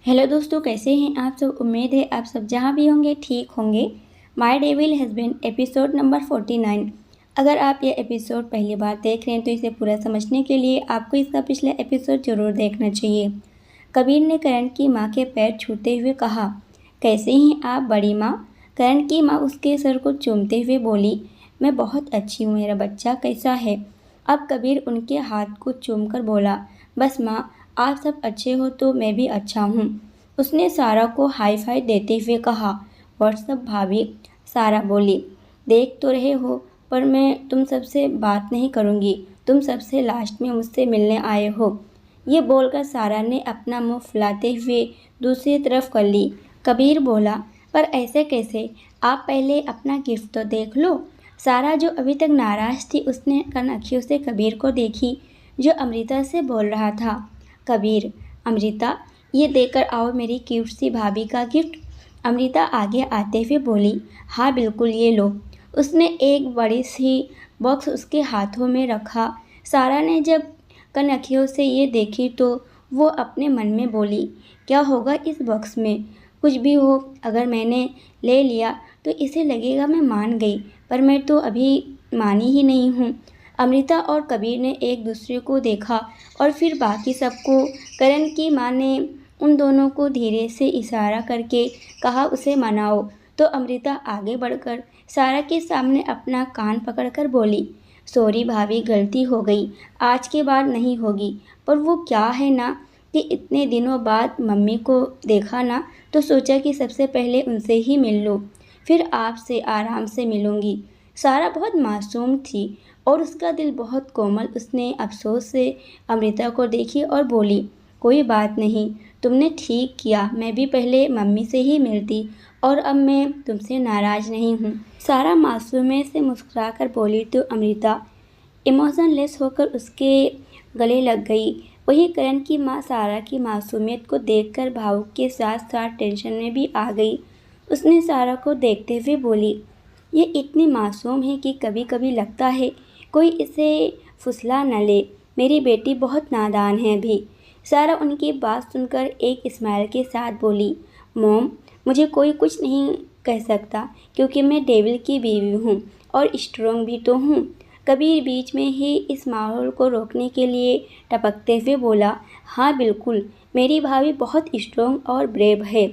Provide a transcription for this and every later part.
Hello दोस्तों, कैसे हैं आप सब। उम्मीद है आप सब जहां भी होंगे ठीक होंगे। My devil has been episode number 49। अगर आप ये एपिसोड पहली बार देख रहे हैं तो इसे पूरा समझने के लिए आपको इसका पिछला एपिसोड ज़रूर देखना चाहिए। कबीर ने करण की माँ के पैर छूते हुए कहा, कैसे हैं आप बड़ी माँ। करण की माँ उसके सर को चूमते हुए बोली, मैं बहुत अच्छी हूँ मेरा बच्चा, कैसा है। अब कबीर उनके हाथ को चूमकर बोला, बस माँ, आप सब अच्छे हो तो मैं भी अच्छा हूँ। उसने सारा को हाई फाई देते हुए कहा, व्हाट्सअप भाभी। सारा बोली, देख तो रहे हो पर मैं तुम सबसे बात नहीं करूँगी, तुम सबसे लास्ट में मुझसे मिलने आए हो। ये बोलकर सारा ने अपना मुंह फुलाते हुए दूसरी तरफ कर ली। कबीर बोला, पर ऐसे कैसे, आप पहले अपना गिफ्ट तो देख लो। सारा जो अभी तक नाराज़ थी उसने कनखियों से कबीर को देखी जो अमृता से बोल रहा था। कबीर, अमृता, ये देकर आओ मेरी क्यूट सी भाभी का गिफ्ट। अमृता आगे आते हुए बोली, हाँ बिल्कुल, ये लो। उसने एक बड़ी सी बॉक्स उसके हाथों में रखा। सारा ने जब कनखियों से ये देखी तो वो अपने मन में बोली, क्या होगा इस बॉक्स में। कुछ भी हो, अगर मैंने ले लिया तो इसे लगेगा मैं मान गई, पर मैं तो अभी मानी ही नहीं हूँ। अमृता और कबीर ने एक दूसरे को देखा और फिर बाकी सबको। करण की माँ ने उन दोनों को धीरे से इशारा करके कहा, उसे मनाओ। तो अमृता आगे बढ़कर सारा के सामने अपना कान पकड़कर बोली, सॉरी भाभी, गलती हो गई, आज के बाद नहीं होगी। पर वो क्या है ना कि इतने दिनों बाद मम्मी को देखा ना तो सोचा कि सबसे पहले उनसे ही मिल लूँ, फिर आपसे आराम से मिलूँगी। सारा बहुत मासूम थी और उसका दिल बहुत कोमल। उसने अफसोस से अमृता को देखी और बोली, कोई बात नहीं, तुमने ठीक किया, मैं भी पहले मम्मी से ही मिलती और अब मैं तुमसे नाराज़ नहीं हूँ। सारा मासूमियत से मुस्कुराकर बोली तो अमृता इमोशनलेस होकर उसके गले लग गई। वहीं करण की माँ सारा की मासूमियत को देखकर भावुक के साथ साथ टेंशन में भी आ गई। उसने सारा को देखते हुए बोली, ये इतनी मासूम है कि कभी कभी लगता है कोई इसे फुसला न ले। मेरी बेटी बहुत नादान है अभी। सारा उनकी बात सुनकर एक स्माइल के साथ बोली, मॉम, मुझे कोई कुछ नहीं कह सकता क्योंकि मैं डेविल की बीवी हूँ और स्ट्रॉन्ग भी तो हूँ। कबीर बीच में ही इस माहौल को रोकने के लिए टपकते हुए बोला, हाँ बिल्कुल, मेरी भाभी बहुत स्ट्रॉन्ग और ब्रेव है।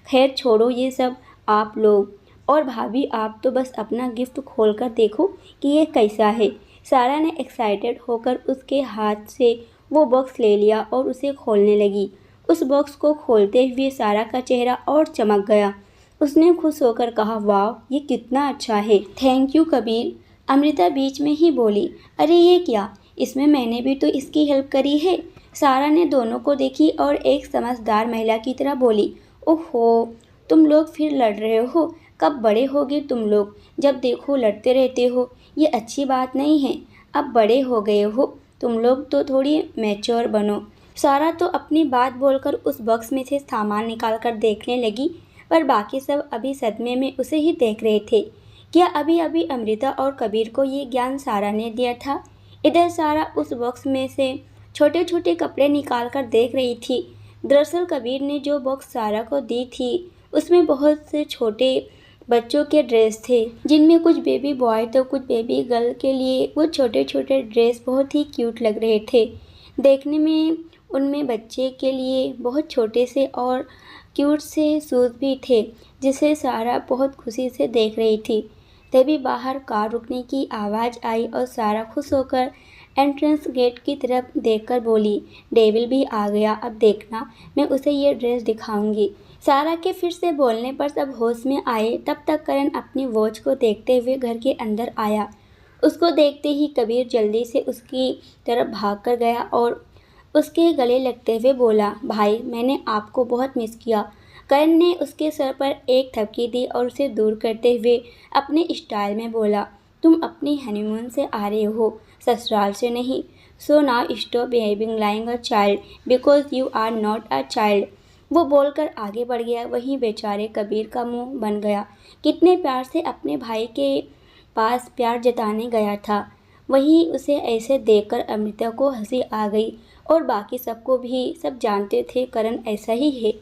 खैर छोड़ो ये सब, आप लोग और भाभी आप तो बस अपना गिफ्ट खोल कर देखो कि ये कैसा है। सारा ने एक्साइटेड होकर उसके हाथ से वो बॉक्स ले लिया और उसे खोलने लगी। उस बॉक्स को खोलते हुए सारा का चेहरा और चमक गया। उसने खुश होकर कहा, वाह, ये कितना अच्छा है। Thank you Kabir. अमृता बीच में ही बोली, अरे ये क्या, इसमें मैंने भी तो इसकी हेल्प करी है। सारा ने दोनों को देखी और एक समझदार महिला की तरह बोली, ओहो, तुम लोग फिर लड़ रहे हो। कब बड़े होगे तुम लोग, जब देखो लड़ते रहते हो। ये अच्छी बात नहीं है। अब बड़े हो गए हो तुम लोग तो थोड़ी मैच्योर बनो। सारा तो अपनी बात बोलकर उस बॉक्स में से सामान निकाल कर देखने लगी, पर बाकी सब अभी सदमे में उसे ही देख रहे थे। क्या अभी अभी अमृता और कबीर को ये ज्ञान सारा ने दिया था। इधर सारा उस बॉक्स में से छोटे छोटे कपड़े निकाल कर देख रही थी। दरअसल कबीर ने जो बॉक्स सारा को दी थी उसमें बहुत से छोटे बच्चों के ड्रेस थे, जिनमें कुछ बेबी बॉय तो कुछ बेबी गर्ल के लिए वो छोटे छोटे ड्रेस बहुत ही क्यूट लग रहे थे। देखने में उनमें बच्चे के लिए बहुत छोटे से और क्यूट से शूज़ भी थे, जिसे सारा बहुत खुशी से देख रही थी। तभी बाहर कार रुकने की आवाज़ आई और सारा खुश होकर एंट्रेंस गेट की तरफ देखकर बोली, डेविल भी आ गया, अब देखना मैं उसे ये ड्रेस दिखाऊंगी। सारा के फिर से बोलने पर सब होश में आए। तब तक करण अपनी वॉच को देखते हुए घर के अंदर आया। उसको देखते ही कबीर जल्दी से उसकी तरफ भाग कर गया और उसके गले लगते हुए बोला, भाई, मैंने आपको बहुत मिस किया। करण ने उसके सर पर एक थपकी दी और उसे दूर करते हुए अपने स्टाइल में बोला, तुम अपनी हनीमून से आ रहे हो, ससुराल से नहीं। So now stop behaving like a child because you are not a child. वो बोलकर आगे बढ़ गया। वहीं बेचारे कबीर का मुंह बन गया। कितने प्यार से अपने भाई के पास प्यार जताने गया था, वहीं उसे ऐसे देखकर अमृता को हंसी आ गई और बाकी सबको भी। सब जानते थे करण ऐसा ही है।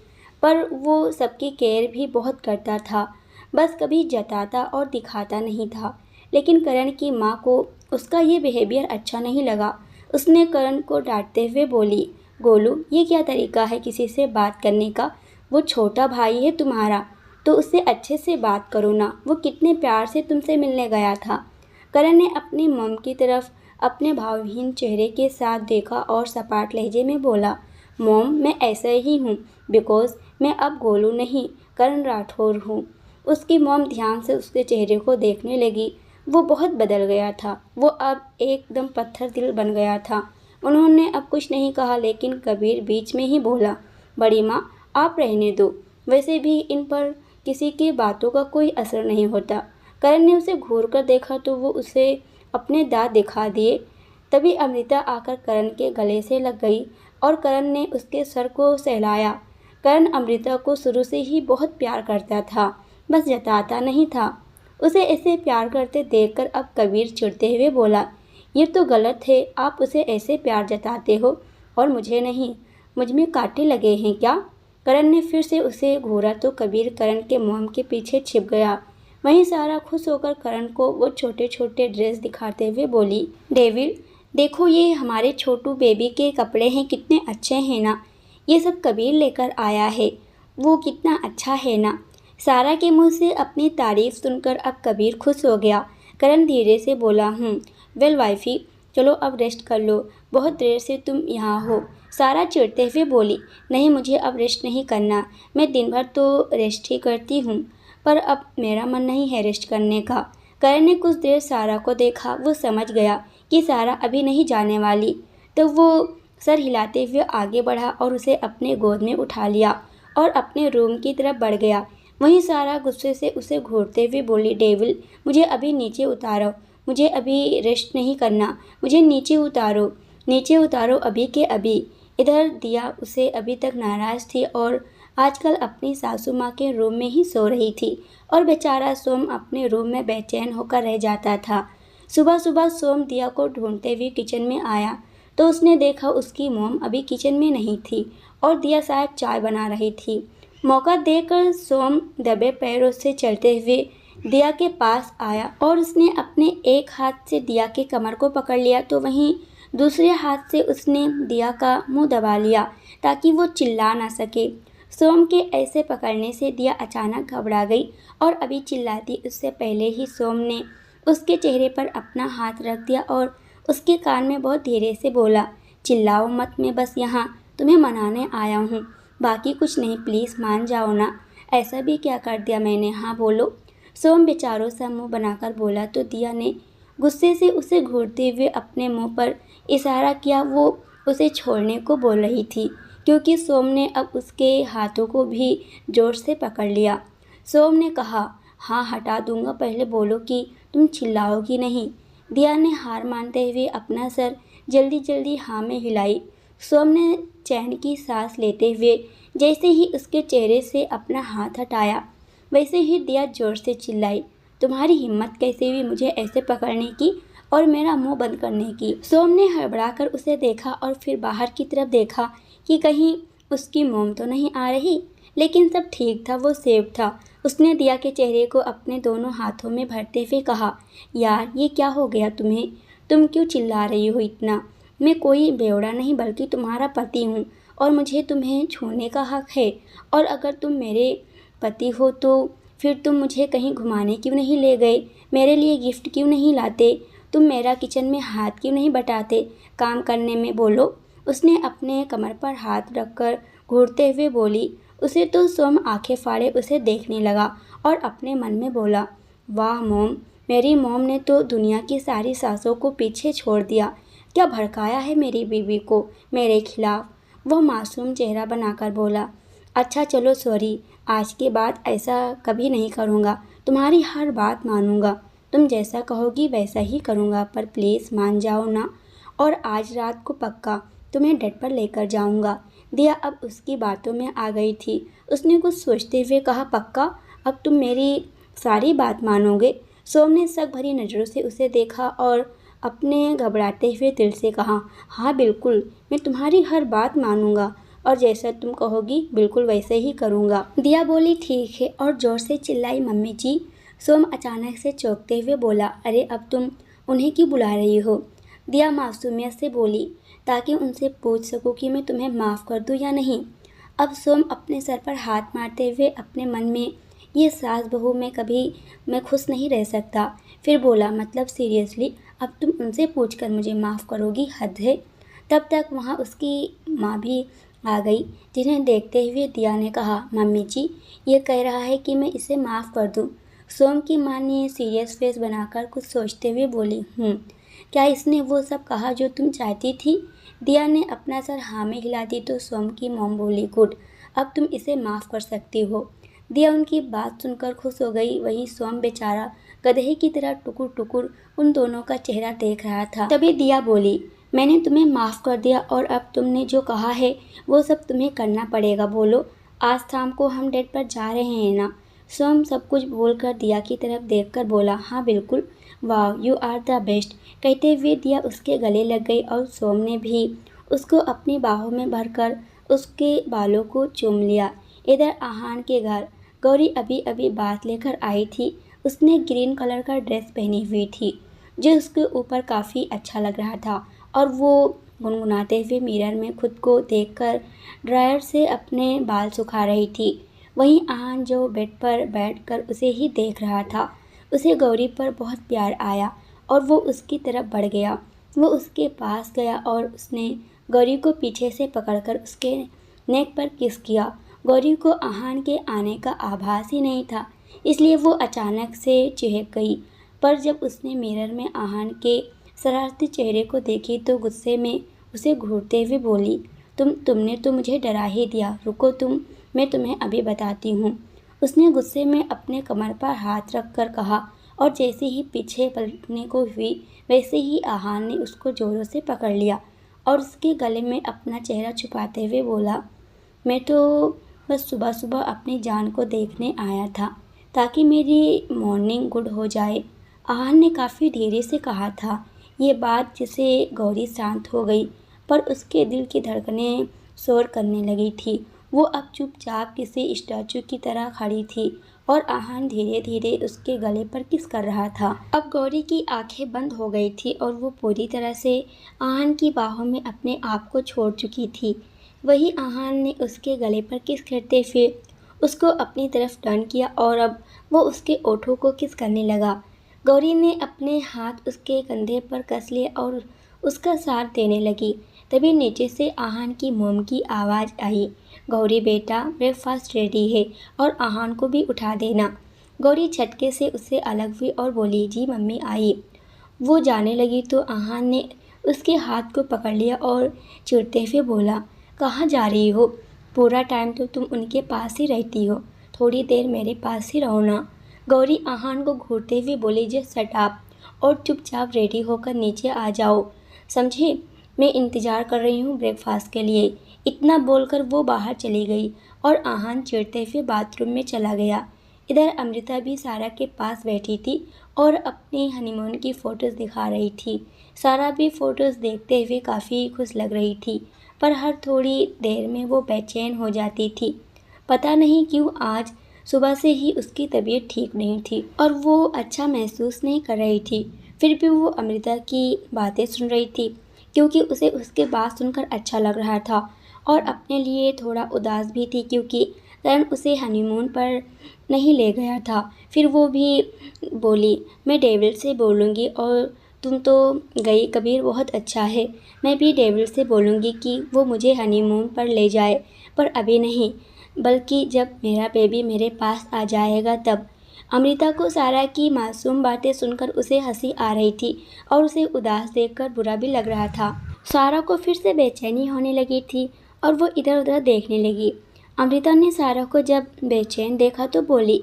पर वो सबकी केयर भी बहुत करता था, बस कभी जताता और दिखाता नहीं था। लेकिन करण की माँ को उसका ये बिहेवियर अच्छा नहीं लगा। उसने करण को डांटते हुए बोली, गोलू, ये क्या तरीका है किसी से बात करने का? वो छोटा भाई है तुम्हारा, तो उससे अच्छे से बात करो ना। वो कितने प्यार से तुमसे मिलने गया था। करण ने अपनी मॉम की तरफ अपने भावहीन चेहरे के साथ देखा और सपाट लहजे में बोला, मॉम, मैं ऐसा ही हूँ बिकॉज मैं अब गोलू नहीं, करण राठौर हूँ। उसकी मॉम ध्यान से उसके चेहरे को देखने लगी। वो बहुत बदल गया था। वो अब एकदम पत्थर दिल बन गया था। उन्होंने अब कुछ नहीं कहा, लेकिन कबीर बीच में ही बोला, बड़ी माँ, आप रहने दो, वैसे भी इन पर किसी की बातों का कोई असर नहीं होता। करण ने उसे घूर कर देखा तो वो उसे अपने दांत दिखा दिए। तभी अमृता आकर करण के गले से लग गई और करण ने उसके सर को सहलाया। करण अमृता को शुरू से ही बहुत प्यार करता था, बस जताता नहीं था। उसे ऐसे प्यार करते देखकर अब कबीर चिढ़ते हुए बोला, ये तो गलत है, आप उसे ऐसे प्यार जताते हो और मुझे नहीं। मुझ में कांटे लगे हैं क्या? करण ने फिर से उसे घूरा तो कबीर करण के मोम के पीछे छिप गया। वहीं सारा खुश होकर करण को वो छोटे छोटे ड्रेस दिखाते हुए बोली, डेविड, देखो ये हमारे छोटू बेबी के कपड़े हैं, कितने अच्छे हैं ना। ये सब कबीर लेकर आया है, वो कितना अच्छा है ना। सारा के मुंह से अपनी तारीफ सुनकर अब कबीर खुश हो गया। करण धीरे से बोला, वेल वाइफी, चलो अब रेस्ट कर लो, बहुत देर से तुम यहाँ हो। सारा चिढ़ते हुए बोली, नहीं, मुझे अब रेस्ट नहीं करना, मैं दिन भर तो रेस्ट ही करती हूँ, पर अब मेरा मन नहीं है रेस्ट करने का। करण ने कुछ देर सारा को देखा। वो समझ गया कि सारा अभी नहीं जाने वाली, तो वो सर हिलाते हुए आगे बढ़ा और उसे अपने गोद में उठा लिया और अपने रूम की तरफ बढ़ गया। वहीं सारा गुस्से से उसे घूरते हुए बोली, डेविल, मुझे अभी नीचे उतारो, मुझे अभी रेस्ट नहीं करना, मुझे नीचे उतारो अभी के अभी। इधर दिया उसे अभी तक नाराज़ थी और आजकल अपनी सासू माँ के रूम में ही सो रही थी और बेचारा सोम अपने रूम में बेचैन होकर रह जाता था। सुबह सुबह सोम दिया को ढूंढते हुए किचन में आया तो उसने देखा उसकी मोम अभी किचन में नहीं थी और दिया शायद चाय बना रही थी। मौका देकर सोम दबे पैरों से चलते हुए दिया के पास आया और उसने अपने एक हाथ से दिया के कमर को पकड़ लिया तो वहीं दूसरे हाथ से उसने दिया का मुंह दबा लिया ताकि वो चिल्ला ना सके। सोम के ऐसे पकड़ने से दिया अचानक घबरा गई और अभी चिल्लाती उससे पहले ही सोम ने उसके चेहरे पर अपना हाथ रख दिया और उसके कान में बहुत धीरे से बोला, चिल्लाओ मत, मैं बस यहाँ तुम्हें मनाने आया हूँ, बाकी कुछ नहीं, प्लीज़ मान जाओ ना। ऐसा भी क्या कर दिया मैंने, हाँ बोलो। सोम बेचारों सा मुँह बनाकर बोला तो दिया ने गुस्से से उसे घूरते हुए अपने मुंह पर इशारा किया। वो उसे छोड़ने को बोल रही थी क्योंकि सोम ने अब उसके हाथों को भी जोर से पकड़ लिया। सोम ने कहा, हाँ हटा दूंगा, पहले बोलो कि तुम चिल्लाओगी नहीं। दिया ने हार मानते हुए अपना सर जल्दी जल्दी हाँ में हिलाई। सोम ने चैन की सांस लेते हुए जैसे ही उसके चेहरे से अपना हाथ हटाया वैसे ही दिया जोर से चिल्लाई, तुम्हारी हिम्मत कैसे हुई मुझे ऐसे पकड़ने की और मेरा मुंह बंद करने की। सोम ने हड़बड़ाकर उसे देखा और फिर बाहर की तरफ देखा कि कहीं उसकी मोम तो नहीं आ रही, लेकिन सब ठीक था, वो सेफ था। उसने दिया के चेहरे को अपने दोनों हाथों में भरते हुए कहा, यार ये क्या हो गया तुम्हें, तुम क्यों चिल्ला रही हो इतना? मैं कोई बेवड़ा नहीं बल्कि तुम्हारा पति हूँ और मुझे तुम्हें छूने का हक है। और अगर तुम मेरे पति हो तो फिर तुम मुझे कहीं घुमाने क्यों नहीं ले गए, मेरे लिए गिफ्ट क्यों नहीं लाते, तुम मेरा किचन में हाथ क्यों नहीं बटाते, काम करने में बोलो। उसने अपने कमर पर हाथ रखकर घूरते हुए बोली। उसे तो सोम आंखें फाड़े उसे देखने लगा और अपने मन में बोला, वाह मोम, मेरी मोम ने तो दुनिया की सारी सासों को पीछे छोड़ दिया। क्या भड़काया है मेरी बीवी को मेरे खिलाफ। वह मासूम चेहरा बनाकर बोला, अच्छा चलो सॉरी, आज के बाद ऐसा कभी नहीं करूँगा, तुम्हारी हर बात मानूंगा, तुम जैसा कहोगी वैसा ही करूँगा, पर प्लीज़ मान जाओ ना। और आज रात को पक्का तुम्हें डेट पर लेकर जाऊँगा। दिया अब उसकी बातों में आ गई थी। उसने कुछ सोचते हुए कहा, पक्का, अब तुम मेरी सारी बात मानोगे? सोम ने शक भरी नज़रों से उसे देखा और अपने घबराते हुए दिल से कहा, हाँ बिल्कुल, मैं तुम्हारी हर बात मानूंगा। और जैसा तुम कहोगी बिल्कुल वैसे ही करूँगा। दिया बोली ठीक है और ज़ोर से चिल्लाई मम्मी जी। सोम अचानक से चौंकते हुए बोला, अरे अब तुम उन्हें क्यों बुला रही हो? दिया मासूमियत से बोली, ताकि उनसे पूछ सकूं कि मैं तुम्हें माफ़ कर दूं या नहीं। अब सोम अपने सर पर हाथ मारते हुए अपने मन में, ये सास बहू में कभी मैं खुश नहीं रह सकता। फिर बोला, मतलब सीरियसली अब तुम उनसे पूछकर मुझे माफ़ करोगी? हद है। तब तक वहाँ उसकी माँ भी आ गई, जिन्हें देखते हुए दिया ने कहा, मम्मी जी ये कह रहा है कि मैं इसे माफ़ कर दूं। सोम की माँ ने सीरियस फेस बनाकर कुछ सोचते हुए बोली, क्या इसने वो सब कहा जो तुम चाहती थी? दिया ने अपना सर हाँ में हिला दी तो सोम की मॉम बोली, गुड, अब तुम इसे माफ़ कर सकती हो। दिया उनकी बात सुनकर खुश हो गई। वहीं सोम बेचारा गधे की तरह टुकुर टुकुर उन दोनों का चेहरा देख रहा था। तभी दिया बोली, मैंने तुम्हें माफ़ कर दिया और अब तुमने जो कहा है वो सब तुम्हें करना पड़ेगा। बोलो, आज शाम को हम डेट पर जा रहे हैं ना? सोम सब कुछ बोलकर दिया की तरफ देखकर बोला, हाँ बिल्कुल, वाह यू आर द बेस्ट। कहते हुए दिया उसके गले लग गई और सोम ने भी उसको अपनी बाहों में भरकर उसके बालों को चूम लिया। इधर आहान के घर गौरी अभी अभी बात लेकर आई थी। उसने ग्रीन कलर का ड्रेस पहनी हुई थी जो उसके ऊपर काफ़ी अच्छा लग रहा था और वो गुनगुनाते हुए मिरर में खुद को देखकर ड्रायर से अपने बाल सुखा रही थी। वहीं आहान जो बेड पर बैठकर उसे ही देख रहा था, उसे गौरी पर बहुत प्यार आया और वो उसकी तरफ बढ़ गया। वो उसके पास गया और उसने गौरी को पीछे से पकड़कर उसके नेक पर किस किया। गौरी को आहान के आने का आभास ही नहीं था, इसलिए वो अचानक से चिढ़ गई। पर जब उसने मिरर में आहान के शरारती चेहरे को देखी तो गुस्से में उसे घूरते हुए बोली, तुमने तो मुझे डरा ही दिया। रुको मैं तुम्हें अभी बताती हूँ। उसने गुस्से में अपने कमर पर हाथ रख कर कहा और जैसे ही पीछे पलटने को हुई वैसे ही आहान ने उसको जोरों से पकड़ लिया और उसके गले में अपना चेहरा छुपाते हुए बोला, मैं तो बस सुबह सुबह अपनी जान को देखने आया था ताकि मेरी मॉर्निंग गुड हो जाए। आहान ने काफ़ी धीरे से कहा था। ये बात जिसे गौरी शांत हो गई, पर उसके दिल की धड़कनें शोर करने लगी थी। वो अब चुपचाप किसी स्टैचू की तरह खड़ी थी और आहान धीरे धीरे उसके गले पर किस कर रहा था। अब गौरी की आंखें बंद हो गई थी और वो पूरी तरह से आहान की बाहों में अपने आप को छोड़ चुकी थी। वही आहान ने उसके गले पर किस करते हुए उसको अपनी तरफ टर्न किया और अब वो उसके ओठों को किस करने लगा। गौरी ने अपने हाथ उसके कंधे पर कस लिए और उसका साथ देने लगी। तभी नीचे से आहान की मोम की आवाज़ आई, गौरी बेटा ब्रेकफास्ट रेडी है और आहान को भी उठा देना। गौरी झटके से उससे अलग हुई और बोली, जी मम्मी आई। वो जाने लगी तो आहान ने उसके हाथ को पकड़ लिया और चिढ़ते हुए बोला, कहाँ जा रही हो? पूरा टाइम तो तुम उनके पास ही रहती हो, थोड़ी देर मेरे पास ही रहो ना। गौरी आहान को घूरते हुए बोली, जे शट अप और चुपचाप रेडी होकर नीचे आ जाओ, समझे? मैं इंतज़ार कर रही हूँ ब्रेकफास्ट के लिए। इतना बोलकर वो बाहर चली गई और आहान चिढ़ते हुए बाथरूम में चला गया। इधर अमृता भी सारा के पास बैठी थी और अपनी हनीमून की फ़ोटोज़ दिखा रही थी। सारा भी फ़ोटोज़ देखते हुए काफ़ी खुश लग रही थी, पर हर थोड़ी देर में वो बेचैन हो जाती थी। पता नहीं क्यों आज सुबह से ही उसकी तबीयत ठीक नहीं थी और वो अच्छा महसूस नहीं कर रही थी। फिर भी वो अमृता की बातें सुन रही थी क्योंकि उसे उसके बात सुनकर अच्छा लग रहा था और अपने लिए थोड़ा उदास भी थी क्योंकि करण उसे हनीमून पर नहीं ले गया था। फिर वो भी बोली, मैं डेविल से बोलूँगी और तुम तो गई कबीर, बहुत अच्छा है। मैं भी डेविल से बोलूँगी कि वो मुझे हनीमून पर ले जाए, पर अभी नहीं, बल्कि जब मेरा बेबी मेरे पास आ जाएगा तब। अमृता को सारा की मासूम बातें सुनकर उसे हंसी आ रही थी और उसे उदास देखकर बुरा भी लग रहा था। सारा को फिर से बेचैनी होने लगी थी और वो इधर उधर देखने लगी। अमृता ने सारा को जब बेचैन देखा तो बोली,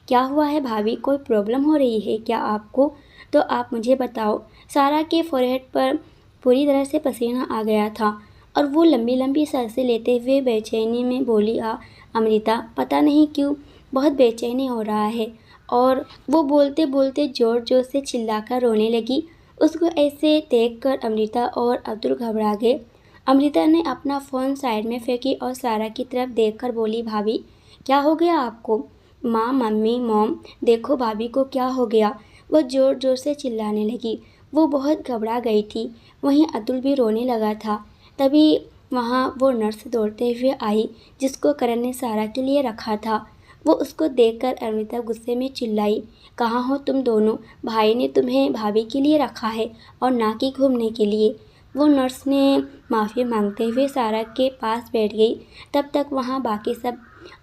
क्या हुआ है भाभी, कोई प्रॉब्लम हो रही है क्या आपको? तो आप मुझे बताओ। सारा के फोरहेड पर पूरी तरह से पसीना आ गया था और वो लंबी लंबी सांसें लेते हुए बेचैनी में बोली, अमृता पता नहीं क्यों बहुत बेचैनी हो रहा है। और वो बोलते बोलते ज़ोर ज़ोर से चिल्लाकर रोने लगी। उसको ऐसे देखकर अमृता और अब्दुल घबरा गए। अमृता ने अपना फ़ोन साइड में फेंकी और सारा की तरफ देखकर बोली, भाभी क्या हो गया आपको? माँ, मम्मी, मॉम, देखो भाभी को क्या हो गया। वो ज़ोर ज़ोर से चिल्लाने लगी। वो बहुत घबरा गई थी। वहीं अतुल भी रोने लगा था। तभी वहाँ वो नर्स दौड़ते हुए आई जिसको करण ने सारा के लिए रखा था। वो उसको देखकर अमृता गुस्से में चिल्लाई, कहाँ हो तुम दोनों? भाई ने तुम्हें भाभी के लिए रखा है और ना कि घूमने के लिए। वो नर्स ने माफ़ी मांगते हुए सारा के पास बैठ गई। तब तक वहाँ बाकी सब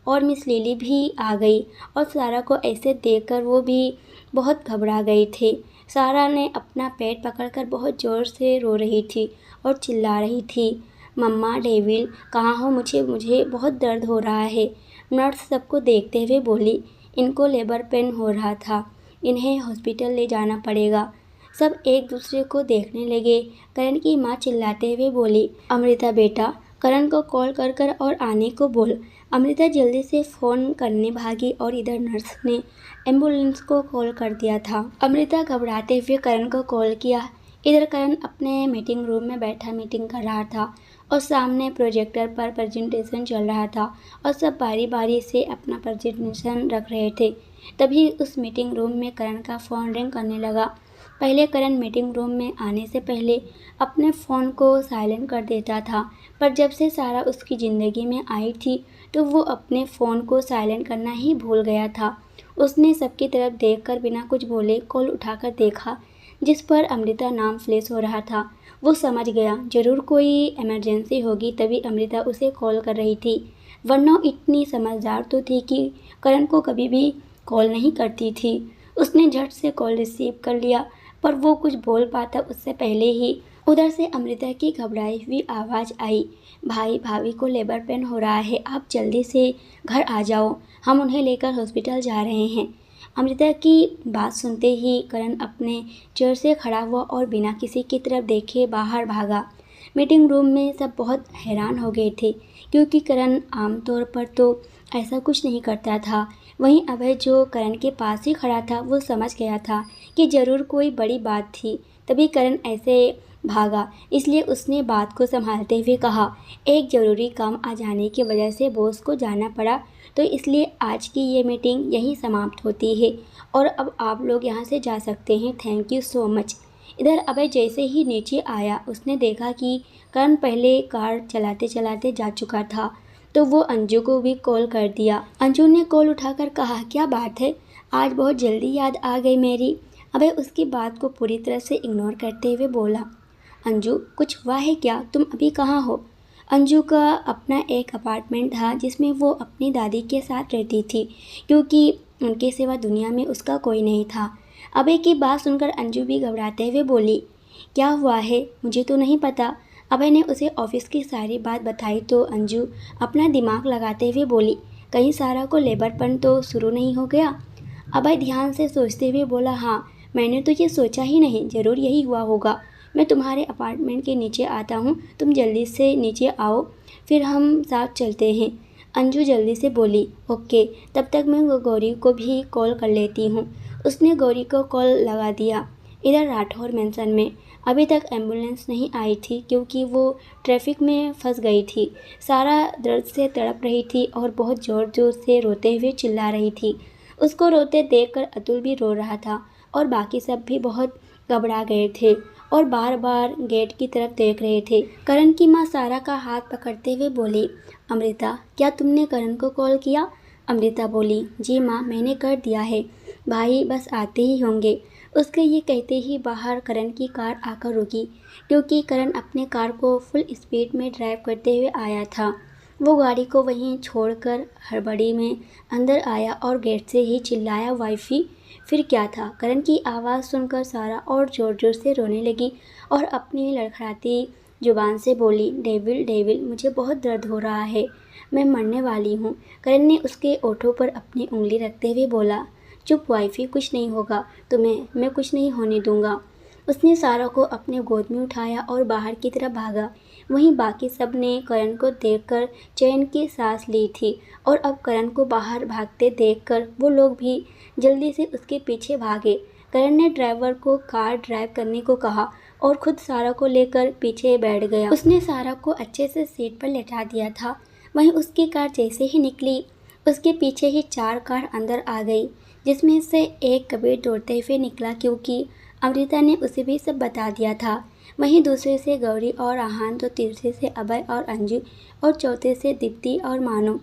और मिस लिली भी आ गई और सारा को ऐसे देखकर वो भी बहुत घबरा गई थी। सारा ने अपना पेट पकड़कर बहुत ज़ोर से रो रही थी और चिल्ला रही थी, मम्मा, डेविल कहाँ हो? मुझे बहुत दर्द हो रहा है। नर्स सबको देखते हुए बोली, इनको लेबर पेन हो रहा था, इन्हें हॉस्पिटल ले जाना पड़ेगा। सब एक दूसरे को देखने लगे। करण की माँ चिल्लाते हुए बोली, अमृता बेटा, करण को कॉल कर कर और आने को बोल। अमृता जल्दी से फ़ोन करने भागी और इधर नर्स ने एम्बुलेंस को कॉल कर दिया था। अमृता घबराते हुए करण को कॉल किया। इधर करण अपने मीटिंग रूम में बैठा मीटिंग कर रहा था और सामने प्रोजेक्टर पर प्रेजेंटेशन चल रहा था और सब बारी बारी से अपना प्रेजेंटेशन रख रहे थे। तभी उस मीटिंग रूम में करण का फ़ोन रिंग करने लगा। पहले करण मीटिंग रूम में आने से पहले अपने फ़ोन को साइलेंट कर देता था, पर जब से सारा उसकी ज़िंदगी में आई थी तो वो अपने फ़ोन को साइलेंट करना ही भूल गया था। उसने सबकी तरफ देखकर बिना कुछ बोले कॉल उठाकर देखा जिस पर अमृता नाम फ्लैश हो रहा था। वो समझ गया ज़रूर कोई इमरजेंसी होगी, तभी अमृता उसे कॉल कर रही थी, वरना इतनी समझदार तो थी कि करण को कभी भी कॉल नहीं करती थी। उसने झट से कॉल रिसीव कर लिया, पर वो कुछ बोल पाता उससे पहले ही उधर से अमृता की घबराई हुई आवाज़ आई, भाई, भाभी को लेबर पेन हो रहा है, आप जल्दी से घर आ जाओ, हम उन्हें लेकर हॉस्पिटल जा रहे हैं। अमृता की बात सुनते ही करण अपने चेयर से खड़ा हुआ और बिना किसी की तरफ देखे बाहर भागा। मीटिंग रूम में सब बहुत हैरान हो गए थे क्योंकि करण आमतौर पर तो ऐसा कुछ नहीं करता था। वहीं अभय जो करण के पास ही खड़ा था वो समझ गया था कि ज़रूर कोई बड़ी बात थी, तभी करण ऐसे भागा। इसलिए उसने बात को संभालते हुए कहा, एक ज़रूरी काम आ जाने की वजह से बॉस को जाना पड़ा, तो इसलिए आज की ये मीटिंग यहीं समाप्त होती है और अब आप लोग यहाँ से जा सकते हैं, थैंक यू सो मच। इधर अभय जैसे ही नीचे आया उसने देखा कि करण पहले कार चलाते चलाते जा चुका था, तो वो अंजू को भी कॉल कर दिया। अंजू ने कॉल उठाकर कहा, क्या बात है, आज बहुत जल्दी याद आ गई मेरी। अभय उसकी बात को पूरी तरह से इग्नोर करते हुए बोला, अंजू कुछ हुआ है क्या? तुम अभी कहाँ हो? अंजू का अपना एक अपार्टमेंट था जिसमें वो अपनी दादी के साथ रहती थी क्योंकि उनके सिवा दुनिया में उसका कोई नहीं था। अभय की बात सुनकर अंजू भी घबराते हुए बोली, क्या हुआ है? मुझे तो नहीं पता। अभय ने उसे ऑफिस की सारी बात बताई तो अंजू अपना दिमाग लगाते हुए बोली, कहीं सारा को लेबरपन तो शुरू नहीं हो गया? अभय ध्यान से सोचते हुए बोला, हाँ, मैंने तो ये सोचा ही नहीं, ज़रूर यही हुआ होगा। मैं तुम्हारे अपार्टमेंट के नीचे आता हूँ, तुम जल्दी से नीचे आओ, फिर हम साथ चलते हैं। अंजू जल्दी से बोली, ओके, तब तक मैं गौरी को भी कॉल कर लेती हूँ। उसने गौरी को कॉल लगा दिया। इधर राठौर मेंशन में अभी तक एम्बुलेंस नहीं आई थी क्योंकि वो ट्रैफिक में फंस गई थी। सारा दर्द से तड़प रही थी और बहुत ज़ोर ज़ोर से रोते हुए चिल्ला रही थी। उसको रोते देखकर अतुल भी रो रहा था और बाकी सब भी बहुत घबरा गए थे और बार बार गेट की तरफ देख रहे थे। करण की माँ सारा का हाथ पकड़ते हुए बोली, अमृता, क्या तुमने करण को कॉल किया? अमृता बोली, जी माँ, मैंने कर दिया है, भाई बस आते ही होंगे। उसके ये कहते ही बाहर करण की कार आकर रुकी क्योंकि करण अपने कार को फुल स्पीड में ड्राइव करते हुए आया था। वो गाड़ी को वहीं छोड़कर हड़बड़ी में अंदर आया और गेट से ही चिल्लाया, वाइफी। फिर क्या था, करण की आवाज़ सुनकर सारा और ज़ोर ज़ोर से रोने लगी और अपनी लड़खड़ाती जुबान से बोली, डेविल डेविल, मुझे बहुत दर्द हो रहा है, मैं मरने वाली हूँ। करण ने उसके ओठों पर अपनी उंगली रखते हुए बोला, चुप वाइफी, कुछ नहीं होगा तुम्हें, मैं कुछ नहीं होने दूंगा। उसने सारा को अपने गोद में उठाया और बाहर की तरफ भागा। वहीं बाकी सब ने करण को देखकर चैन की सांस ली थी और अब करण को बाहर भागते देखकर वो लोग भी जल्दी से उसके पीछे भागे। करण ने ड्राइवर को कार ड्राइव करने को कहा और खुद सारा को लेकर पीछे बैठ गया। उसने सारा को अच्छे से सीट पर लेटा दिया था। वहीं उसकी कार जैसे ही निकली, उसके पीछे ही 4 कार अंदर आ गई, जिसमें से एक कबीर दौड़ते हुए निकला क्योंकि अमृता ने उसे भी सब बता दिया था। वहीं दूसरे से गौरी और आहान, तो तीसरे से अभय और अंजू और चौथे से दीप्ति और मानो।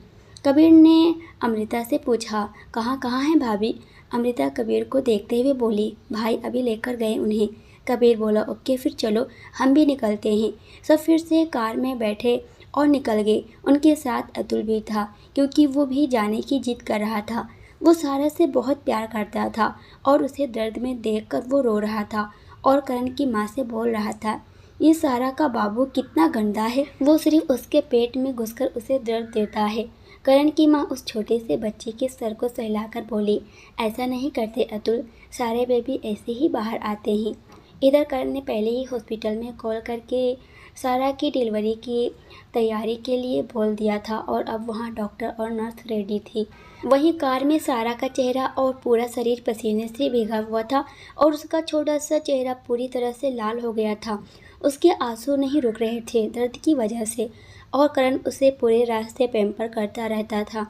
कबीर ने अमृता से पूछा, कहाँ है भाभी? अमृता कबीर को देखते हुए बोली, भाई अभी लेकर गए उन्हें। कबीर बोला, ओके फिर चलो हम भी निकलते हैं। सब फिर से कार में बैठे और निकल गए। उनके साथ अतुल भी था क्योंकि वो भी जाने की जिद कर रहा था। वो सारा से बहुत प्यार करता था और उसे दर्द में देखकर वो रो रहा था और करण की माँ से बोल रहा था, ये सारा का बाबू कितना गंदा है, वो सिर्फ उसके पेट में घुसकर उसे दर्द देता है। करण की माँ उस छोटे से बच्चे के सर को सहलाकर बोली, ऐसा नहीं करते अतुल, सारे बेबी ऐसे ही बाहर आते हैं। इधर करण ने पहले ही हॉस्पिटल में कॉल करके सारा की डिलीवरी की तैयारी के लिए बोल दिया था और अब वहाँ डॉक्टर और नर्स रेडी थी। वहीं कार में सारा का चेहरा और पूरा शरीर पसीने से भीगा हुआ था और उसका छोटा सा चेहरा पूरी तरह से लाल हो गया था। उसके आंसू नहीं रुक रहे थे दर्द की वजह से और करण उसे पूरे रास्ते पैम्पर करता रहता था।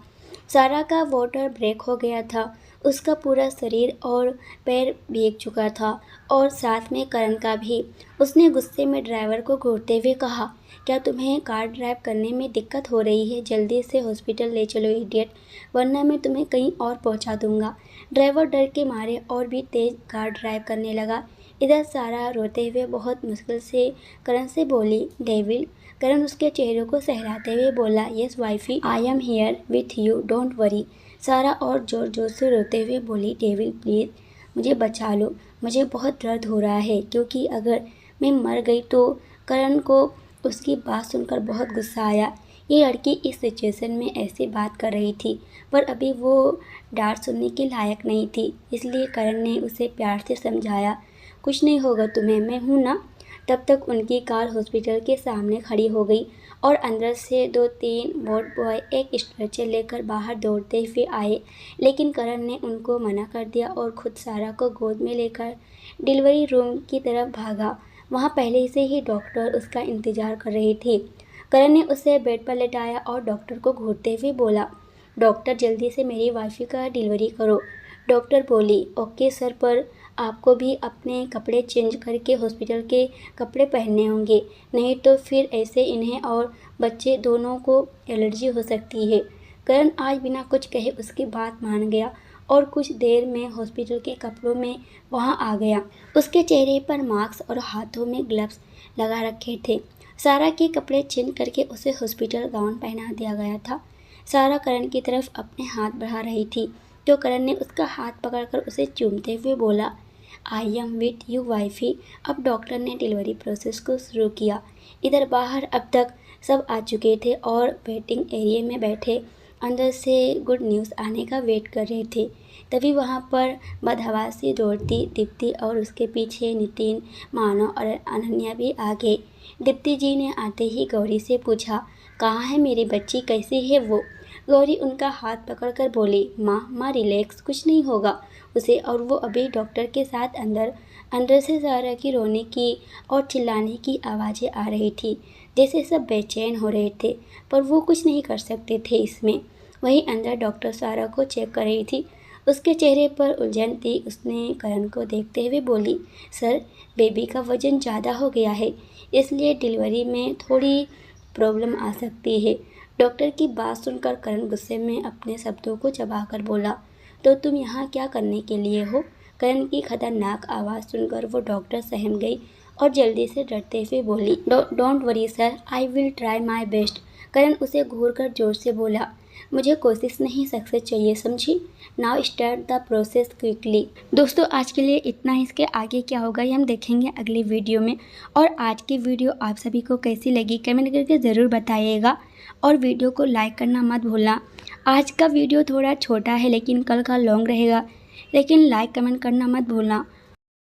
सारा का वाटर ब्रेक हो गया था, उसका पूरा शरीर और पैर भीग चुका था और साथ में करण का भी। उसने गुस्से में ड्राइवर को घूरते हुए कहा, क्या तुम्हें कार ड्राइव करने में दिक्कत हो रही है? जल्दी से हॉस्पिटल ले चलो इडियट, वरना मैं तुम्हें कहीं और पहुंचा दूंगा। ड्राइवर डर के मारे और भी तेज कार ड्राइव करने लगा। इधर सारा रोते हुए बहुत मुश्किल से करण से बोली, डेविल। करण उसके चेहरे को सहलाते हुए बोला, yes wifey, I am here with you, don't worry. सारा और जोर जोर से रोते हुए बोली, डेविल प्लीज़ मुझे बचा लो, मुझे बहुत दर्द हो रहा है क्योंकि अगर मैं मर गई तो। करण को उसकी बात सुनकर बहुत गुस्सा आया। ये लड़की इस सिचुएशन में ऐसी बात कर रही थी पर अभी वो डांट सुनने के लायक नहीं थी, इसलिए करण ने उसे प्यार से समझाया, कुछ नहीं होगा तुम्हें, मैं हूँ ना। तब तक उनकी कार हॉस्पिटल के सामने खड़ी हो गई और अंदर से 2-3 वार्ड बॉय एक स्ट्रेचर लेकर बाहर दौड़ते हुए आए, लेकिन करण ने उनको मना कर दिया और खुद सारा को गोद में लेकर डिलीवरी रूम की तरफ भागा। वहाँ पहले से ही डॉक्टर उसका इंतज़ार कर रही थी। करण ने उसे बेड पर लेटाया और डॉक्टर को घूरते हुए बोला, डॉक्टर जल्दी से मेरी वाइफ का डिलीवरी करो। डॉक्टर बोली, ओके सर, पर आपको भी अपने कपड़े चेंज करके हॉस्पिटल के कपड़े पहनने होंगे, नहीं तो फिर ऐसे इन्हें और बच्चे दोनों को एलर्जी हो सकती है। करण आज बिना कुछ कहे उसकी बात मान गया और कुछ देर में हॉस्पिटल के कपड़ों में वहां आ गया। उसके चेहरे पर मास्क और हाथों में ग्लव्स लगा रखे थे। सारा के कपड़े चेंज करके उसे हॉस्पिटल गाउन पहना दिया गया था। सारा करण की तरफ अपने हाथ बढ़ा रही थी तो करण ने उसका हाथ पकड़कर उसे चूमते हुए बोला, I am with you wifey. अब डॉक्टर ने डिलीवरी प्रोसेस को शुरू किया। इधर बाहर अब तक सब आ चुके थे और वेटिंग एरिया में बैठे अंदर से गुड न्यूज़ आने का वेट कर रहे थे। तभी वहाँ पर बदहवासी दौड़ती दीप्ति और उसके पीछे नितिन, मानव और अनन्या भी आ गए। दीप्ति जी ने आते ही गौरी से पूछा, कहाँ है मेरी बच्ची, कैसी है वो? गौरी उनका हाथ पकड़कर बोली, माँ रिलैक्स, कुछ नहीं होगा उसे। और वो अभी डॉक्टर के साथ अंदर से सारा की रोने की और चिल्लाने की आवाज़ें आ रही थी, जैसे सब बेचैन हो रहे थे पर वो कुछ नहीं कर सकते थे इसमें। वहीं अंदर डॉक्टर सारा को चेक कर रही थी, उसके चेहरे पर उलझन थी। उसने करण को देखते हुए बोली, सर बेबी का वज़न ज़्यादा हो गया है, इसलिए डिलीवरी में थोड़ी प्रॉब्लम आ सकती है। डॉक्टर की बात सुनकर करण गुस्से में अपने शब्दों को चबाकर बोला, तो तुम यहाँ क्या करने के लिए हो? करण की खतरनाक आवाज़ सुनकर वो डॉक्टर सहम गई और जल्दी से डरते हुए बोली, don't worry sir, I will try my best. Karan उसे घूरकर जोर से बोला, मुझे कोशिश नहीं सक्सेस चाहिए, समझी? Now start the process quickly. दोस्तों आज के लिए इतना ही, इसके आगे क्या होगा ये हम देखेंगे अगली वीडियो में। और आज की वीडियो आप सभी को कैसी लगी कमेंट करके ज़रूर बताइएगा और वीडियो को लाइक करना मत भूलना। आज का वीडियो थोड़ा छोटा है लेकिन कल का लॉन्ग रहेगा, लेकिन लाइक कमेंट करना मत भूलना।